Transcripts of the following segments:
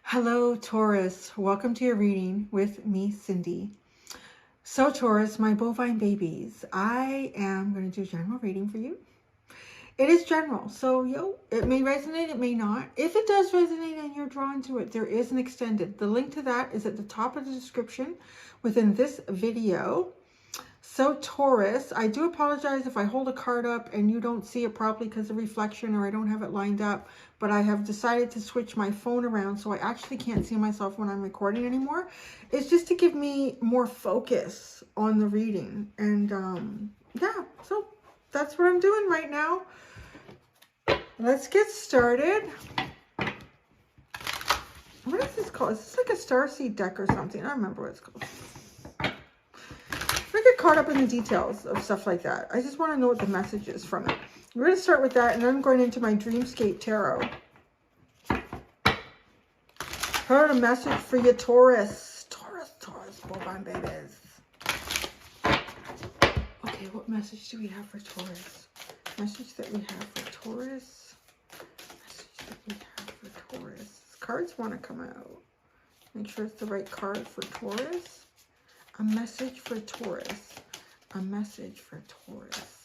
Hello, Taurus. Welcome to your reading with me, Cindy. So, Taurus, my bovine babies, I am going to do a general reading for you. It is general, so it may resonate, it may not. If it does resonate and you're drawn to it, there is an extended. The link to that is at the top of the description within this video. So Taurus, I do apologize if I hold a card up and you don't see it properly because of reflection or I don't have it lined up, but I have decided to switch my phone around so I actually can't see myself when I'm recording anymore. It's just to give me more focus on the reading. And yeah, so that's what I'm doing right now. Let's get started. What is this called? Is this like a starseed deck or something? I don't remember what it's called. I get caught up in the details of stuff like that. I just want to know what the message is from it. We're going to start with that, and then I'm going into my Dreamscape Tarot. Heard a message for you, Taurus. Taurus, bovine babies. Okay, what message do we have for Taurus? Message that we have for Taurus. Message that we have for Taurus. Cards want to come out. Make sure it's the right card for Taurus. A message for Taurus. A message for Taurus.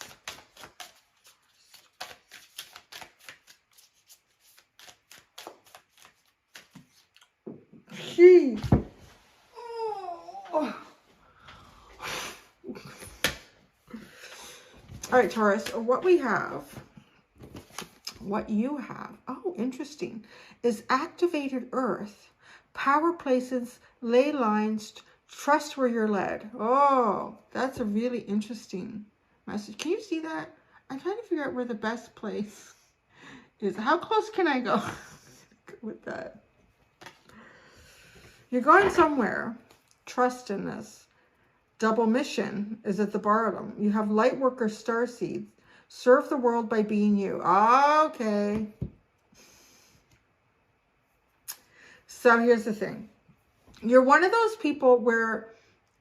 Gee. Oh. All right, Taurus, what we have, what you have, oh, interesting, is activated earth, power places, ley lines, trust where you're led. Oh, that's a really interesting message. Can you see that? I'm trying to figure out where the best place is. How close can I go with that? You're going somewhere. Trust in this. Double mission is at the bottom. You have LightWorker starseeds. Serve the world by being you. Okay. So here's the thing. You're one of those people where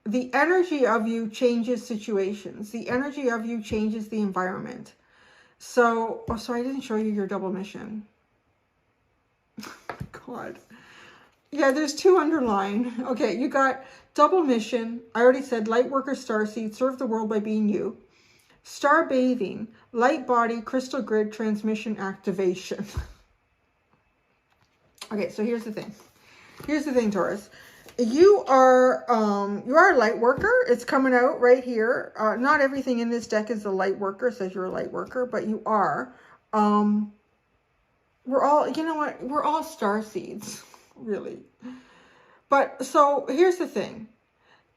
the energy of you changes situations. The energy of you changes the environment. So, oh, sorry, I didn't show you your double mission. Oh my God. Yeah, there's two underlined. Okay, you got double mission. I already said LightWorker starseed, serve the world by being you. Star bathing, light body, crystal grid, transmission activation. Okay, so here's the thing. Here's the thing, Taurus. You are a light worker. It's coming out right here. Not everything in this deck is a light worker. It says you're a light worker, but you are. We're all, you know what? We're all star seeds, really. But so here's the thing.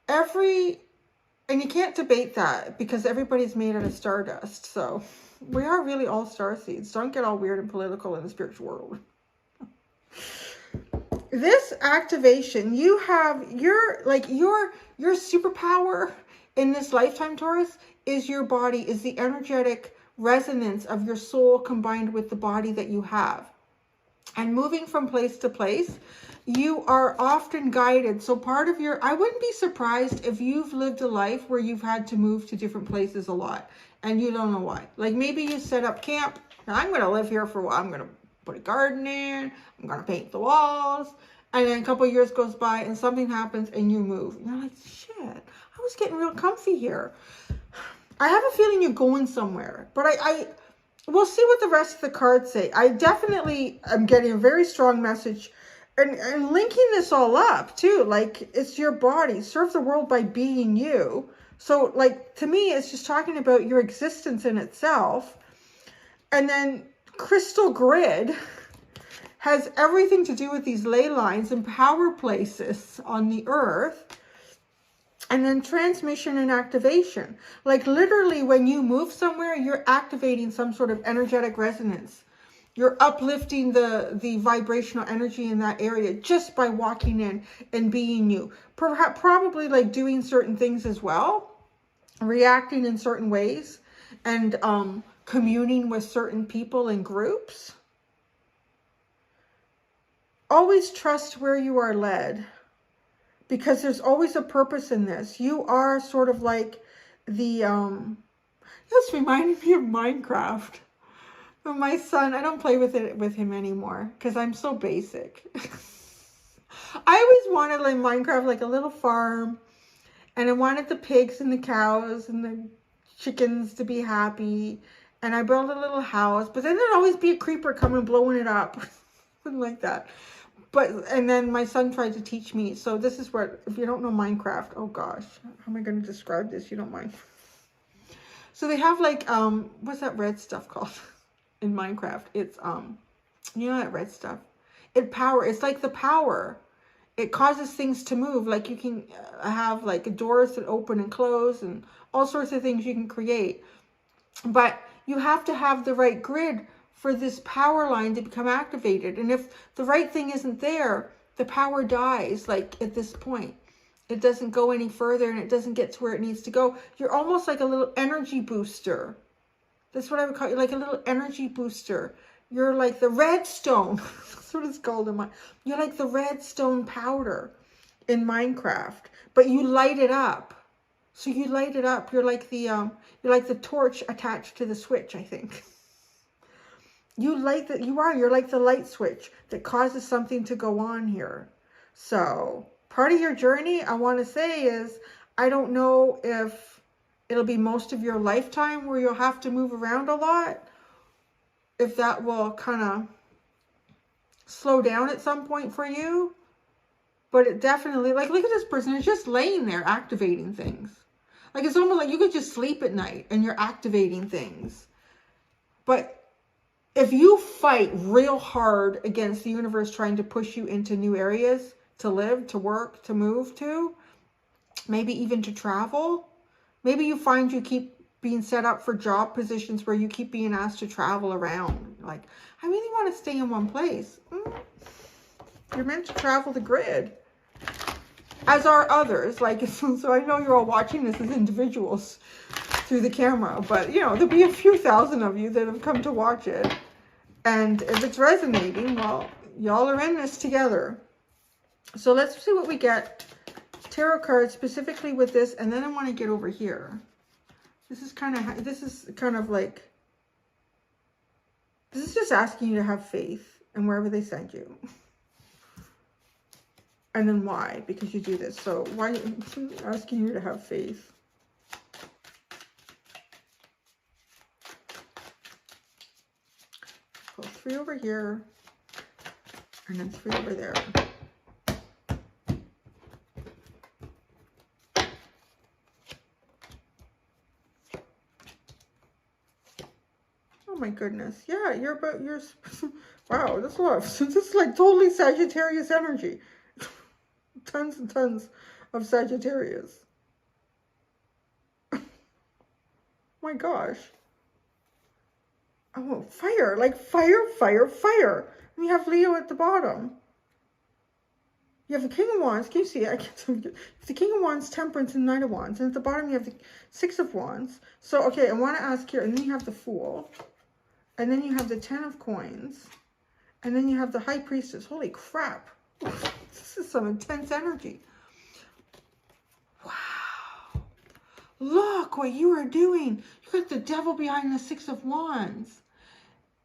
And you can't debate that because everybody's made out of stardust. So we are really all star seeds. Don't get all weird and political in the spiritual world. This activation, you have your superpower in this lifetime, Taurus, is your body, is the energetic resonance of your soul combined with the body that you have. And moving from place to place, you are often guided. So part of I wouldn't be surprised if you've lived a life where you've had to move to different places a lot and you don't know why. Like maybe you set up camp. Now I'm going to live here for a while. I'm going to put a garden in, I'm going to paint the walls, and then a couple of years goes by and something happens and you move. And you're like, shit, I was getting real comfy here. I have a feeling you're going somewhere, but we'll see what the rest of the cards say. I definitely am getting a very strong message and linking this all up too. Like it's your body, serve the world by being you. So like, to me, it's just talking about your existence in itself. And then crystal grid has everything to do with these ley lines and power places on the earth. And then transmission and activation. Like literally when you move somewhere, you're activating some sort of energetic resonance. You're uplifting the vibrational energy in that area just by walking in and being you. Perhaps probably like doing certain things as well. Reacting in certain ways. And communing with certain people and groups. Always trust where you are led, because there's always a purpose in this. You are sort of like the, this reminded me of Minecraft. But my son, I don't play with him anymore because I'm so basic. I always wanted like Minecraft, like a little farm, and I wanted the pigs and the cows and the chickens to be happy, and I built a little house, but then there'd always be a creeper coming blowing it up. Something like that. But, and then my son tried to teach me. So this is what, if you don't know Minecraft, oh gosh, how am I going to describe this? You don't mind. So they have like, what's that red stuff called in Minecraft? It's, you know that red stuff? It's like the power. It causes things to move. Like you can have like doors that open and close and all sorts of things you can create. But you have to have the right grid for this power line to become activated. And if the right thing isn't there, the power dies, like at this point. It doesn't go any further and it doesn't get to where it needs to go. You're almost like a little energy booster. That's what I would call you, like a little energy booster. You're like the redstone. That's what it's called in my. You're like the redstone powder in Minecraft, but you light it up. So you light it up. You're like the torch attached to the switch, I think. You're like the light switch that causes something to go on here. So part of your journey, I want to say, is I don't know if it'll be most of your lifetime where you'll have to move around a lot. If that will kind of slow down at some point for you. But it definitely, like, look at this person. It's just laying there activating things. Like, it's almost like you could just sleep at night and you're activating things. But if you fight real hard against the universe trying to push you into new areas to live, to work, to move to, maybe even to travel, maybe you find you keep being set up for job positions where you keep being asked to travel around. Like, I really want to stay in one place. You're meant to travel the grid. As are others. Like, so I know you're all watching this as individuals through the camera, but you know, there'll be a few thousand of you that have come to watch it. And if it's resonating, well, y'all are in this together. So let's see what we get. Tarot cards specifically with this, and then I want to get over here. This is kind of like, this is just asking you to have faith in wherever they send you. And then why? Because you do this. So why asking you to have faith? Pull 3 over here, and then 3 over there. Oh my goodness. Yeah, you're wow, that's a lot. This is like totally Sagittarius energy. Tons and tons of Sagittarius. My gosh. Oh, fire. Like fire, fire, fire. And you have Leo at the bottom. You have the King of Wands. Can you see it? I can't. The King of Wands, Temperance, and Knight of Wands. And at the bottom, you have the 6 of Wands. So, okay, I want to ask here. And then you have the Fool. And then you have the 10 of Coins. And then you have the High Priestess. Holy crap. This is some intense energy. Wow. Look what you are doing. You got the Devil behind the 6 of Wands.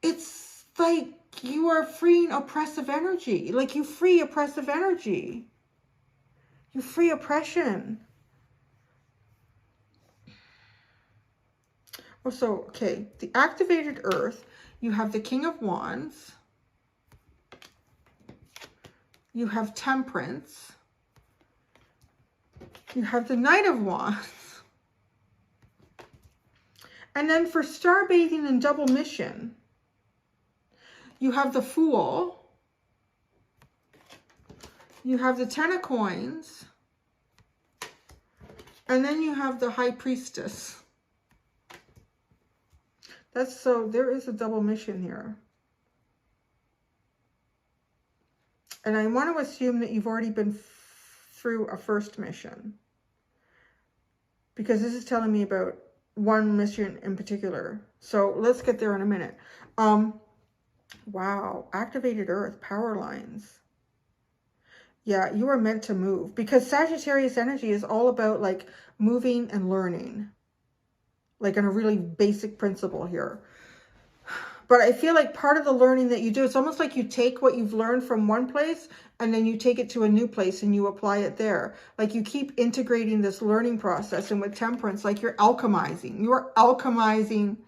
It's like you are freeing oppressive energy. Like you free oppressive energy. You free oppression. Oh, so, okay. The activated Earth. You have the King of Wands. You have Temperance. You have the Knight of Wands. And then for star bathing and double mission, you have the Fool. You have the 10 of Coins. And then you have the High Priestess. So there is a double mission here. And I want to assume that you've already been through a first mission. Because this is telling me about one mission in particular. So let's get there in a minute. Wow. Activated Earth, power lines. Yeah, you are meant to move. Because Sagittarius energy is all about like moving and learning. Like on a really basic principle here. But I feel like part of the learning that you do, it's almost like you take what you've learned from one place and then you take it to a new place and you apply it there. Like you keep integrating this learning process. And with temperance, like you're alchemizing. You are alchemizing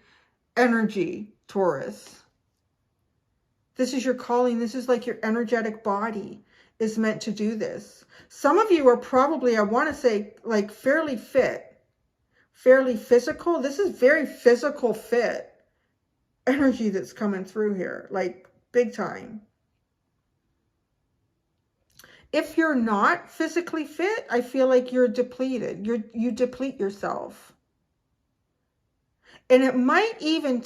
energy, Taurus. This is your calling. This is like your energetic body is meant to do this. Some of you are probably, I want to say, like fairly fit, fairly physical. This is very physical fit energy that's coming through here, like big time. If you're not physically fit, I feel like you're depleted. You deplete yourself. And it might even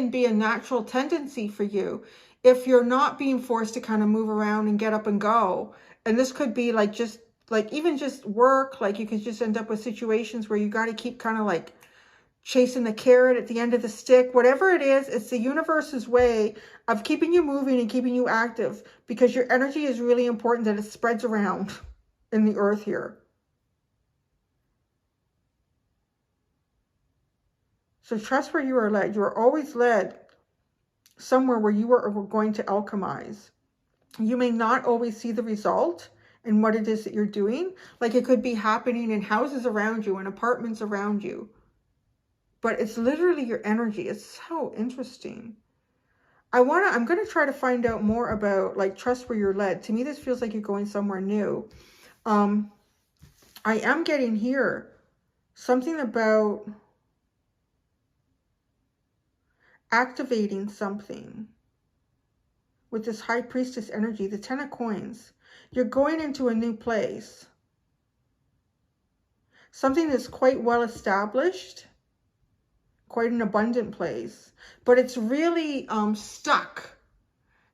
be a natural tendency for you if you're not being forced to kind of move around and get up and go. And this could be like just like even just work, like you could just end up with situations where you got to keep kind of like chasing the carrot at the end of the stick. Whatever it is, it's the universe's way of keeping you moving and keeping you active, because your energy is really important that it spreads around in the earth here. So trust where you are led. You are always led somewhere where you are going to alchemize. You may not always see the result in what it is that you're doing. Like it could be happening in houses around you and apartments around you. But it's literally your energy. It's so interesting. I'm going to try to find out more about like trust where you're led. To me, this feels like you're going somewhere new. I am getting here something about activating something with this high priestess energy, the 10 of coins. You're going into a new place. Something that's quite well established, quite an abundant place, but it's really stuck.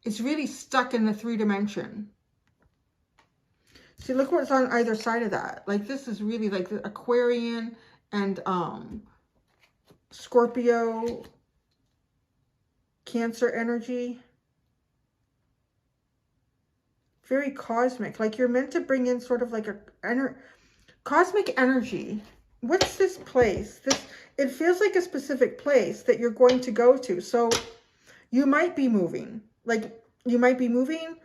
It's really stuck in the 3 dimension. See, look what's on either side of that. Like this is really like the Aquarian and Scorpio, Cancer energy. Very cosmic. Like you're meant to bring in sort of like a cosmic energy. What's this place? It feels like a specific place that you're going to go to. So you might be moving. Like you might be moving.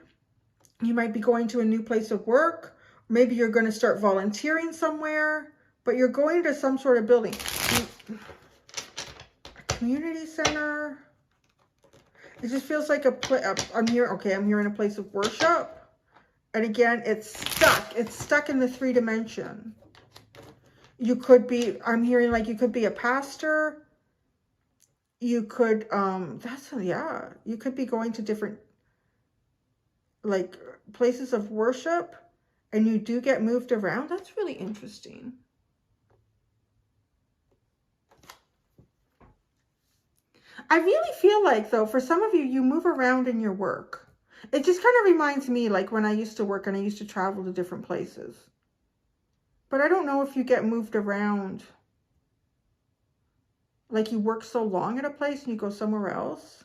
You might be going to a new place of work. Maybe you're going to start volunteering somewhere. But you're going to some sort of building. A community center. It just feels like I'm hearing a place of worship. And again, it's stuck. It's stuck in the 3 dimension. You could be, I'm hearing like you could be a pastor. You could, you could be going to different like places of worship and you do get moved around. That's really interesting. I really feel like, though, for some of you, you move around in your work. It just kind of reminds me like when I used to work and I used to travel to different places. But I don't know if you get moved around. Like you work so long at a place and you go somewhere else.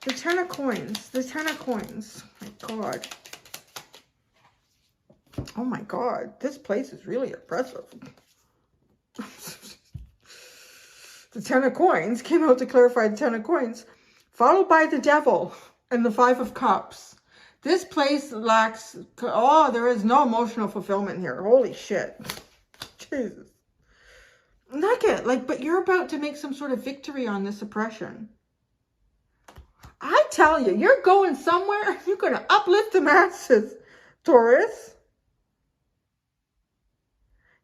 The 10 of coins. The 10 of coins. My God. Oh my God. This place is really oppressive. The 10 of coins came out to clarify the 10 of coins, followed by the devil and the 5 of cups. This place lacks, there is no emotional fulfillment here. Holy shit. Jesus. Look at, like, but you're about to make some sort of victory on this oppression. I tell you, you're going somewhere. You're going to uplift the masses, Taurus.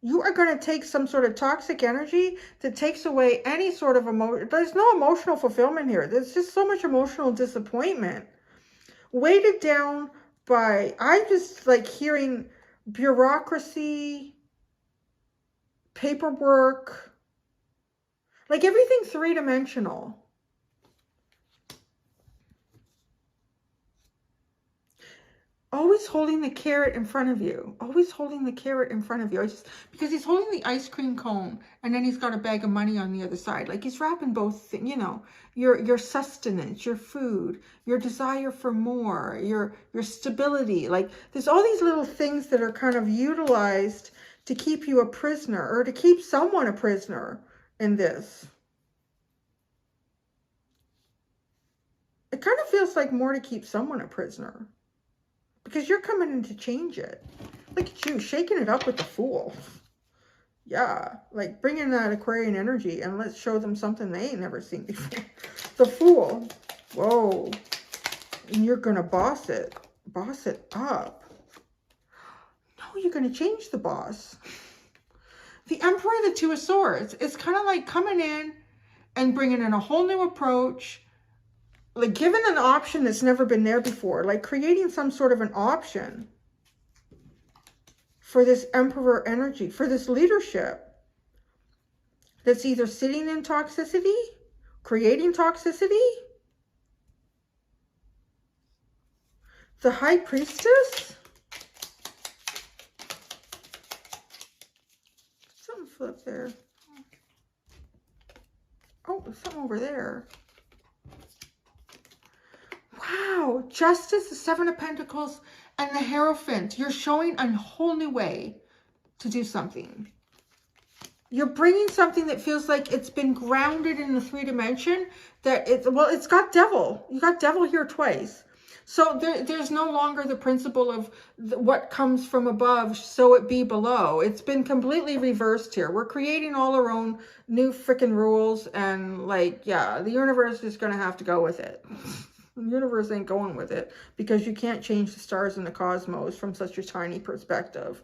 You are going to take some sort of toxic energy that takes away any sort of emotion. There's no emotional fulfillment here. There's just so much emotional disappointment. Weighted down by, I'm just like hearing bureaucracy, paperwork, like everything 3-dimensional. Always holding the carrot in front of you. Always holding the carrot in front of you. Because he's holding the ice cream cone and then he's got a bag of money on the other side. Like he's wrapping both things, you know, your sustenance, your food, your desire for more, your stability. Like there's all these little things that are kind of utilized to keep you a prisoner or to keep someone a prisoner in this. It kind of feels like more to keep someone a prisoner. Because you're coming in to change it. Look at you, shaking it up with the Fool. Yeah, like bring in that Aquarian energy and let's show them something they ain't never seen before. The Fool. Whoa. And you're going to boss it. Boss it up. No, you're going to change the boss. The Emperor, the Two of Swords. It's kind of like coming in and bringing in a whole new approach. Like giving an option that's never been there before. Like creating some sort of an option for this Emperor energy, for this leadership that's either sitting in toxicity, creating toxicity. The High Priestess. Something flipped there. Oh, there's something over there. Wow, Justice, the Seven of Pentacles, and the Hierophant. You're showing a whole new way to do something. You're bringing something that feels like it's been grounded in the 3D. That it's got devil. You got devil here twice. So there's no longer the principle of what comes from above, so it be below. It's been completely reversed here. We're creating all our own new freaking rules. And like, yeah, the universe is going to have to go with it. The universe ain't going with it because you can't change the stars in the cosmos from such a tiny perspective.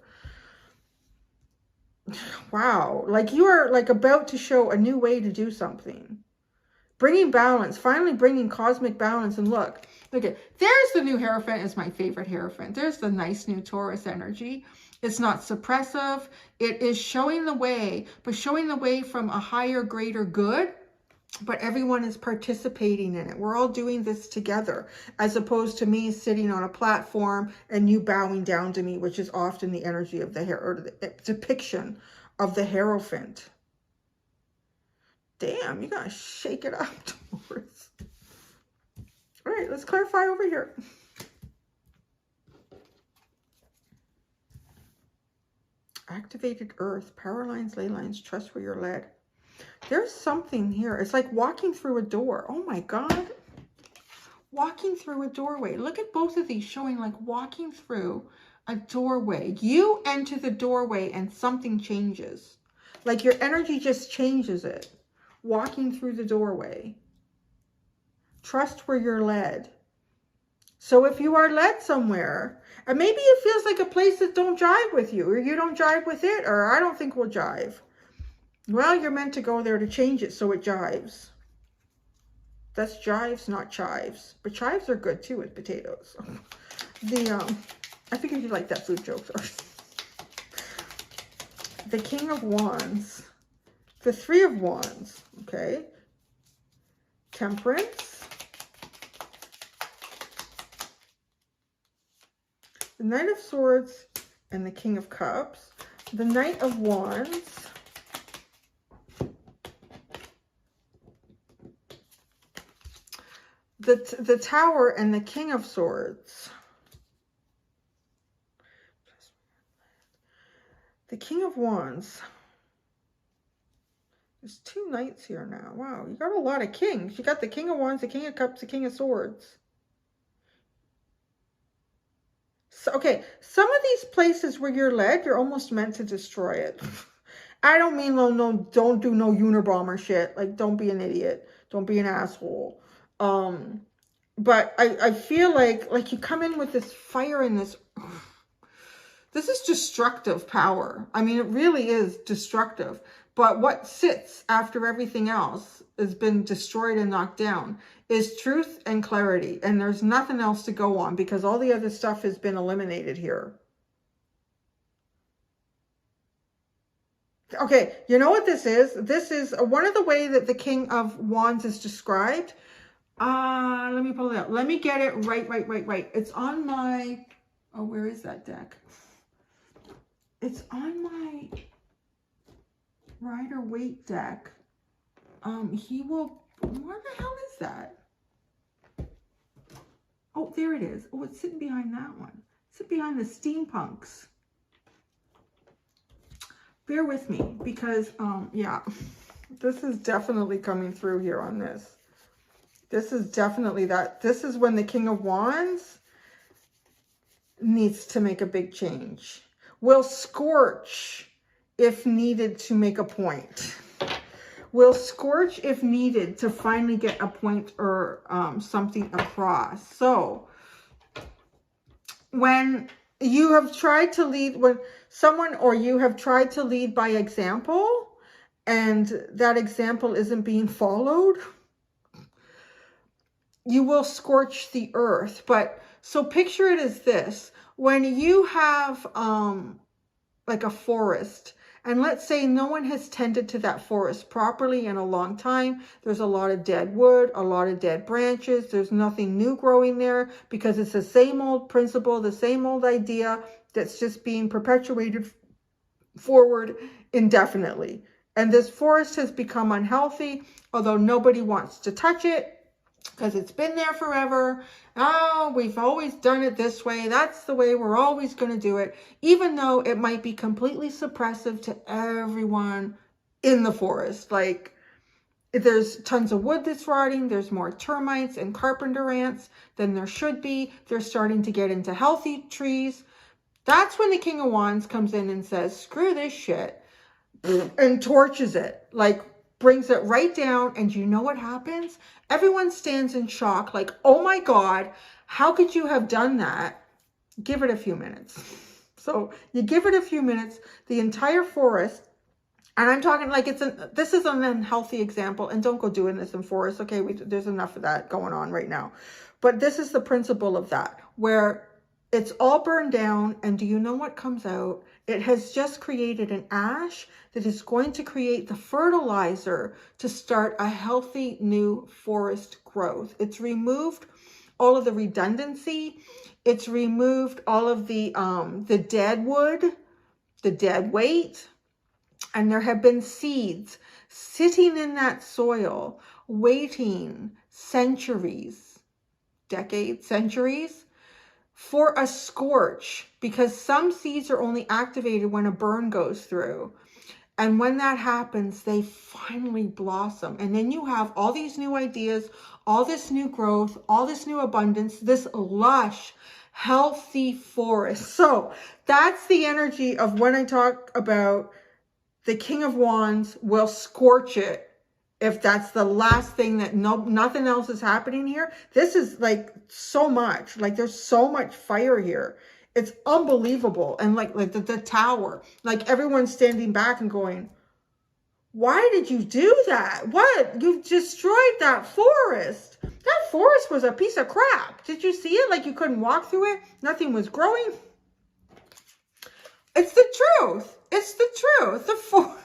Wow. Like you are like about to show a new way to do something. Bringing balance, finally bringing cosmic balance. And look at, there's the new Hierophant. Is my favorite Hierophant. There's the nice new Taurus energy. It's not suppressive. It is showing the way, but showing the way from a higher, greater good. But everyone is participating in it. We're all doing this together, as opposed to me sitting on a platform and you bowing down to me, which is often the energy of the or the depiction of the Hierophant. Damn, you gotta shake it up, Taurus. All right, let's clarify over here. Activated earth, power lines, ley lines, trust where you're led. There's something here. It's like walking through a door. Oh my God. Walking through a doorway. Look at both of these showing like walking through a doorway. You enter the doorway and something changes. Like your energy just changes it. Walking through the doorway. Trust where you're led. So if you are led somewhere, and maybe it feels like a place that don't jive with you, or you don't jive with it, or I don't think we'll jive. Well, you're meant to go there to change it so it jives. That's jives, not chives. But chives are good too with potatoes. I figured you'd like that food joke. The King of Wands. The Three of Wands. Okay. Temperance. The Knight of Swords and the King of Cups. The Knight of Wands. The Tower and the King of Swords. The King of Wands. There's two knights here now. Wow, you got a lot of kings. You got the King of Wands, the King of Cups, the King of Swords. So, okay, some of these places where you're led, you're almost meant to destroy it. I don't mean no, don't do no Unabomber shit. Like, don't be an idiot. Don't be an asshole. But I feel like you come in with this fire and this is destructive power. I mean, it really is destructive. But what sits after everything else has been destroyed and knocked down is truth and clarity. And there's nothing else to go on because all the other stuff has been eliminated here. Okay, you know what this is? This is one of the way that the King of Wands is described. Let me pull it out. Let me get it right. It's on my, oh, where is that deck? It's on my Rider-Waite deck. He will, what the hell is that? Oh, there it is. Oh, it's sitting behind that one. It's sitting behind the steampunks. Bear with me because, yeah, this is definitely coming through here on this. This is definitely that. This is when the King of Wands needs to make a big change. Will scorch if needed to make a point. Will scorch if needed to finally get a point or something across. So when you have tried to lead, when someone or you have tried to lead by example and that example isn't being followed, you will scorch the earth. But so picture it as this: when you have like a forest, and let's say no one has tended to that forest properly in a long time. There's a lot of dead wood, a lot of dead branches. There's nothing new growing there because it's the same old principle, the same old idea that's just being perpetuated forward indefinitely. And this forest has become unhealthy, although nobody wants to touch it because it's been there forever. Oh, we've always done it this way. That's the way we're always going to do it, even though it might be completely suppressive to everyone in the forest. Like, there's tons of wood that's rotting. There's more termites and carpenter ants than there should be. They're starting to get into healthy trees. That's when the King of Wands comes in and says, screw this shit, and torches it, like brings it right down. And you know what happens? Everyone stands in shock, like, oh my God, how could you have done that? Give it a few minutes. So you give it a few minutes, the entire forest, and I'm talking like this is an unhealthy example, and don't go doing this in forests, okay? There's enough of that going on right now. But this is the principle of that, where it's all burned down, and do you know what comes out? It has just created an ash that is going to create the fertilizer to start a healthy new forest growth. It's removed all of the redundancy. It's removed all of the dead wood, the dead weight, and there have been seeds sitting in that soil, waiting centuries, decades, centuries, for a scorch, because some seeds are only activated when a burn goes through. And when that happens, they finally blossom. And then you have all these new ideas, all this new growth, all this new abundance, this lush, healthy forest. So that's the energy of when I talk about the King of Wands will scorch it. If that's the last thing, that nothing else is happening here. This is like so much, like there's so much fire here. It's unbelievable. And like the tower, like everyone's standing back and going, why did you do that? What? You destroyed that forest. That forest was a piece of crap. Did you see it? Like you couldn't walk through it. Nothing was growing. It's the truth. It's the truth. The forest.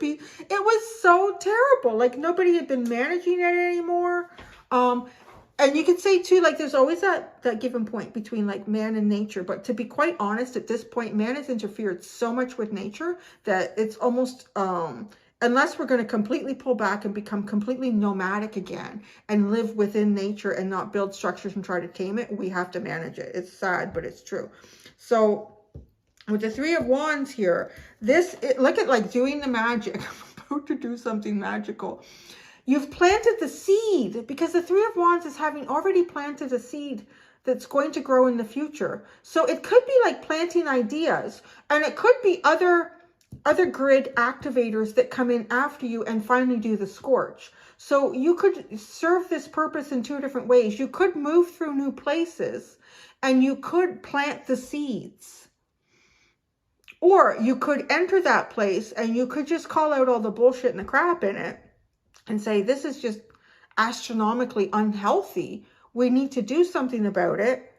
It was so terrible. Like nobody had been managing it anymore. And you could say too, like there's always that given point between like man and nature. But to be quite honest, at this point, man has interfered so much with nature that it's almost, unless we're going to completely pull back and become completely nomadic again and live within nature and not build structures and try to tame it, we have to manage it. It's sad, but it's true. So with the Three of Wands here, look at like doing the magic. I'm about to do something magical. You've planted the seed, because the Three of Wands is having already planted a seed that's going to grow in the future. So it could be like planting ideas, and it could be other grid activators that come in after you and finally do the scorch. So you could serve this purpose in two different ways. You could move through new places and you could plant the seeds. Or you could enter that place and you could just call out all the bullshit and the crap in it and say, this is just astronomically unhealthy. We need to do something about it.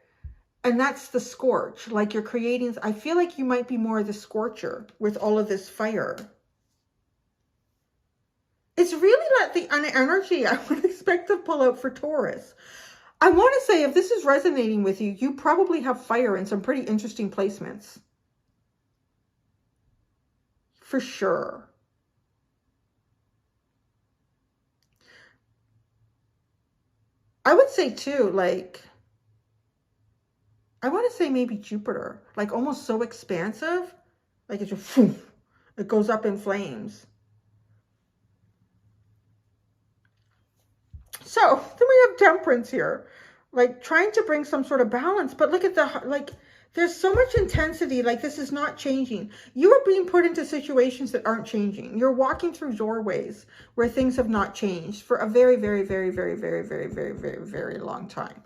And that's the scorch. Like you're creating, I feel like you might be more the scorcher with all of this fire. It's really not the energy I would expect to pull out for Taurus. I want to say, if this is resonating with you, you probably have fire in some pretty interesting placements. For sure. I would say too, like, I want to say maybe Jupiter, like almost so expansive, like it just, it goes up in flames. So then we have Temperance here, like trying to bring some sort of balance. But look at the, like, there's so much intensity. Like, this is not changing. You are being put into situations that aren't changing. You're walking through doorways where things have not changed for a very, very, very, very, very, very, very, very, very long time.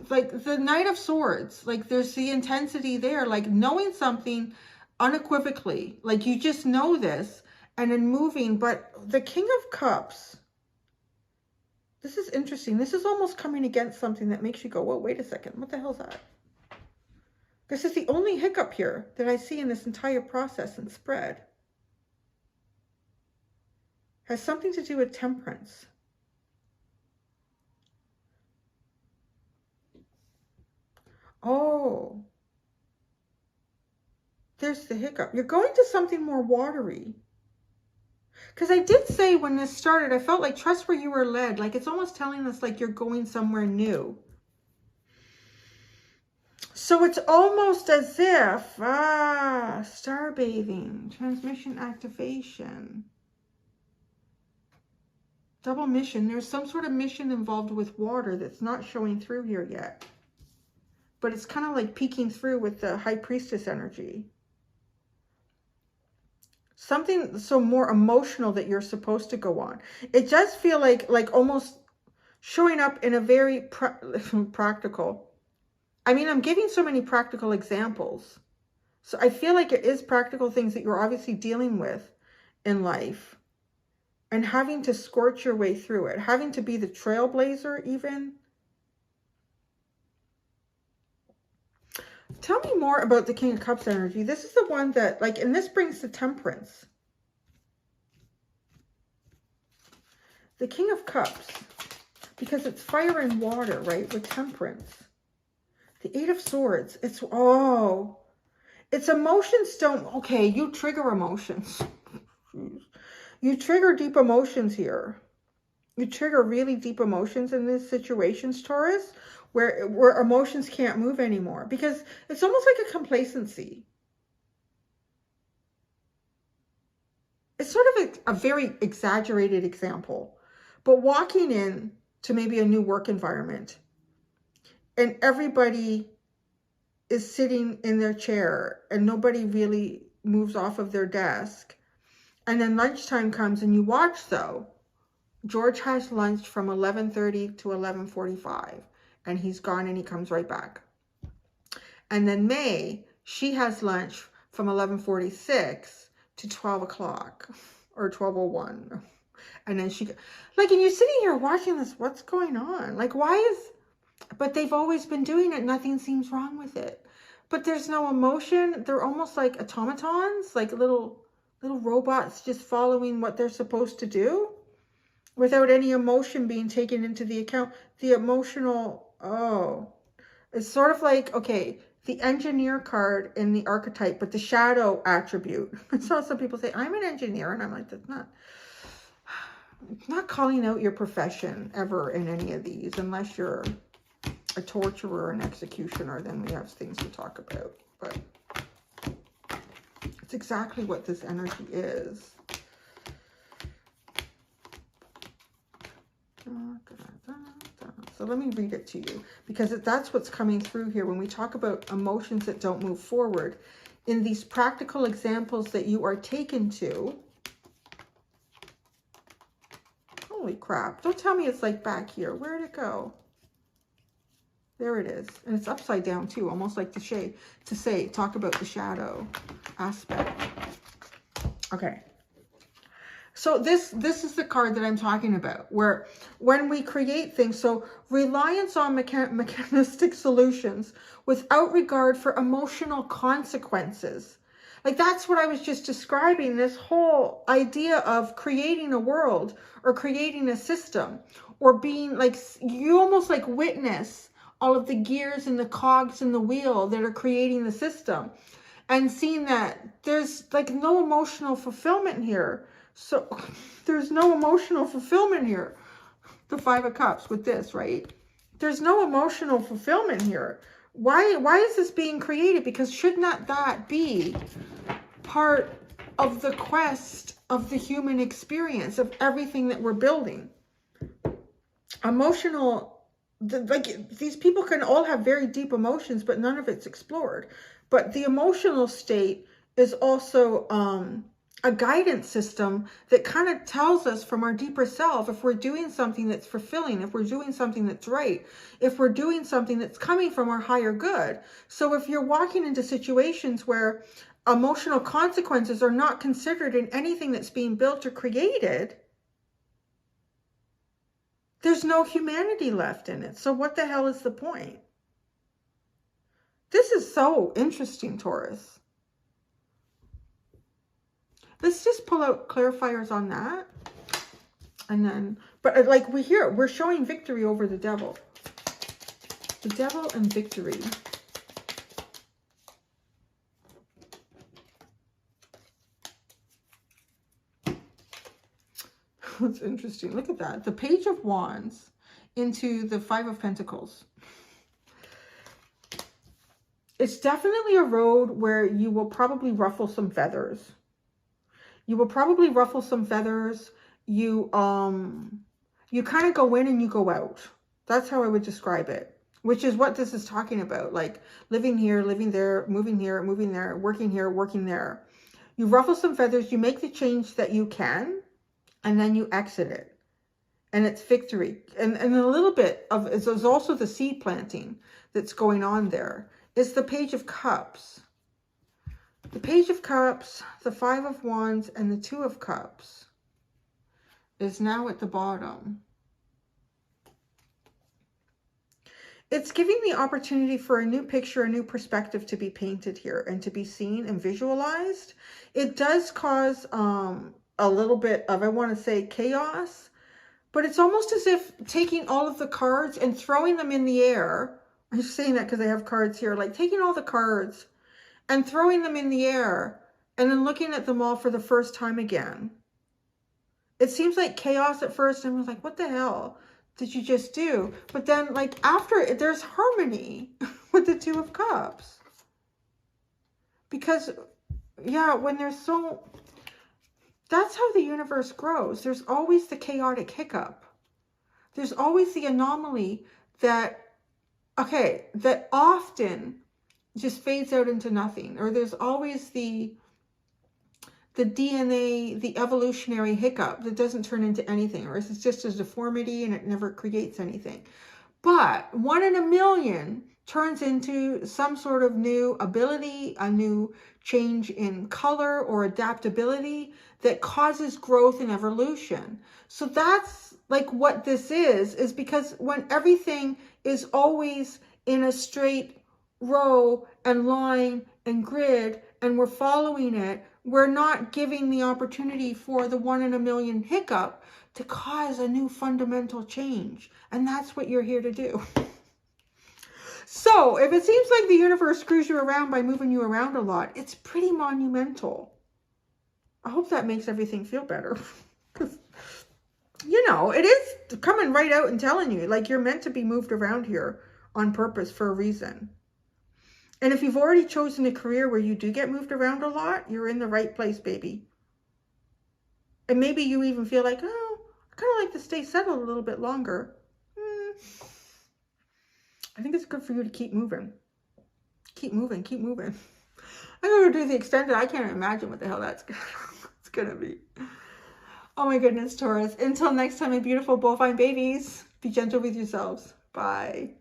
Like the Knight of Swords, like there's the intensity there, like knowing something unequivocally, like you just know this, and then moving. But the King of Cups, this is interesting. This is almost coming against something that makes you go, whoa, wait a second. What the hell's that? This is the only hiccup here that I see in this entire process and spread. Has something to do with Temperance. Oh, there's the hiccup. You're going to something more watery. Because I did say when this started, I felt like trust where you were led. Like it's almost telling us like you're going somewhere new. So it's almost as if, star bathing, transmission activation, double mission. There's some sort of mission involved with water that's not showing through here yet. But it's kind of like peeking through with the High Priestess energy. Something so more emotional that you're supposed to go on. It does feel like almost showing up in a very practical. I mean, I'm giving so many practical examples. So I feel like it is practical things that you're obviously dealing with in life. And having to scorch your way through it. Having to be the trailblazer even. Tell me more about the King of Cups energy. This is the one that, like, and this brings the Temperance. The King of Cups, because it's fire and water, right, with Temperance. The Eight of Swords, it's, oh, it's emotions don't, okay, you trigger emotions. You trigger deep emotions here. You trigger really deep emotions in these situations, Taurus, where emotions can't move anymore, because it's almost like a complacency. It's sort of a very exaggerated example, but walking in to maybe a new work environment and everybody is sitting in their chair and nobody really moves off of their desk. And then lunchtime comes and you watch though. George has lunch from 11:30 to 11:45. And he's gone and he comes right back. And then May, she has lunch from 11:46 to 12 o'clock or 12:01. And then she, like, and you're sitting here watching this, what's going on? Like, why is, but they've always been doing it. Nothing seems wrong with it. But there's no emotion. They're almost like automatons, like little robots just following what they're supposed to do without any emotion being taken into the account. The emotional, oh, it's sort of like, okay, the engineer card in the archetype, but the shadow attribute. I saw some people say, I'm an engineer. And I'm like, that's not calling out your profession ever in any of these, unless you're a torturer and executioner, then we have things to talk about. But it's exactly what this energy is. So let me read it to you, because that's what's coming through here when we talk about emotions that don't move forward. In these practical examples that you are taken to, holy crap, don't tell me it's like back here. Where'd it go? There it is. And it's upside down too, almost like to say, talk about the shadow aspect. Okay. So this is the card that I'm talking about, where when we create things, so reliance on mechanistic solutions without regard for emotional consequences. Like that's what I was just describing, this whole idea of creating a world or creating a system, or being like, you almost like witness all of the gears and the cogs in the wheel that are creating the system, and seeing that there's like no emotional fulfillment here. So there's no emotional fulfillment here. The Five of Cups with this, right? There's no emotional fulfillment here. Why is this being created? Because should not that be part of the quest of the human experience, of everything that we're building? emotional, like these people can all have very deep emotions, but none of it's explored. But the emotional state is also a guidance system that kind of tells us from our deeper self if we're doing something that's fulfilling, if we're doing something that's right, if we're doing something that's coming from our higher good. So if you're walking into situations where emotional consequences are not considered in anything that's being built or created, there's no humanity left in it. So what the hell is the point? This is so interesting, Taurus. Let's just pull out clarifiers on that. And then, but like we're showing victory over the devil. The devil and victory. That's interesting. Look at that. The Page of Wands into the Five of Pentacles. It's definitely a road where you will probably ruffle some feathers. You will probably ruffle some feathers. You kind of go in and you go out. That's how I would describe it, which is what this is talking about. Like living here, living there, moving here, moving there, working here, working there. You ruffle some feathers. You make the change that you can, and then you exit it. And it's victory. And a little bit of, there's also the seed planting that's going on there. It's the Page of Cups. The Page of Cups, the Five of Wands, and the Two of Cups is now at the bottom. It's giving the opportunity for a new picture, a new perspective to be painted here and to be seen and visualized. It does cause a little bit of, I want to say, chaos, but it's almost as if taking all of the cards and throwing them in the air. I'm just saying that because I have cards here, like taking all the cards and throwing them in the air and then looking at them all for the first time again. It seems like chaos at first, and I was like, what the hell did you just do? But then like after, there's harmony with the Two of Cups. Because yeah, when there's so, that's how the universe grows. There's always the chaotic hiccup. There's always the anomaly that, okay, that often just fades out into nothing. Or there's always the DNA, the evolutionary hiccup that doesn't turn into anything. Or it's just a deformity and it never creates anything. But 1 in a million turns into some sort of new ability, a new change in color or adaptability that causes growth and evolution. So that's like what this is because when everything is always in a straight row and line and grid and we're following it, we're not giving the opportunity for the 1 in a million hiccup to cause a new fundamental change. And that's what you're here to do. So if it seems like the universe screws you around by moving you around a lot, it's pretty monumental. I hope that makes everything feel better. Because, you know, it is coming right out and telling you, like, you're meant to be moved around here on purpose for a reason. And if you've already chosen a career where you do get moved around a lot, you're in the right place, baby. And maybe you even feel like, oh, I kind of like to stay settled a little bit longer. I think it's good for you to keep moving. Keep moving, keep moving. I'm going to do the extended. I can't imagine what the hell that's going to be. Oh my goodness, Taurus. Until next time, my beautiful bovine babies, be gentle with yourselves. Bye.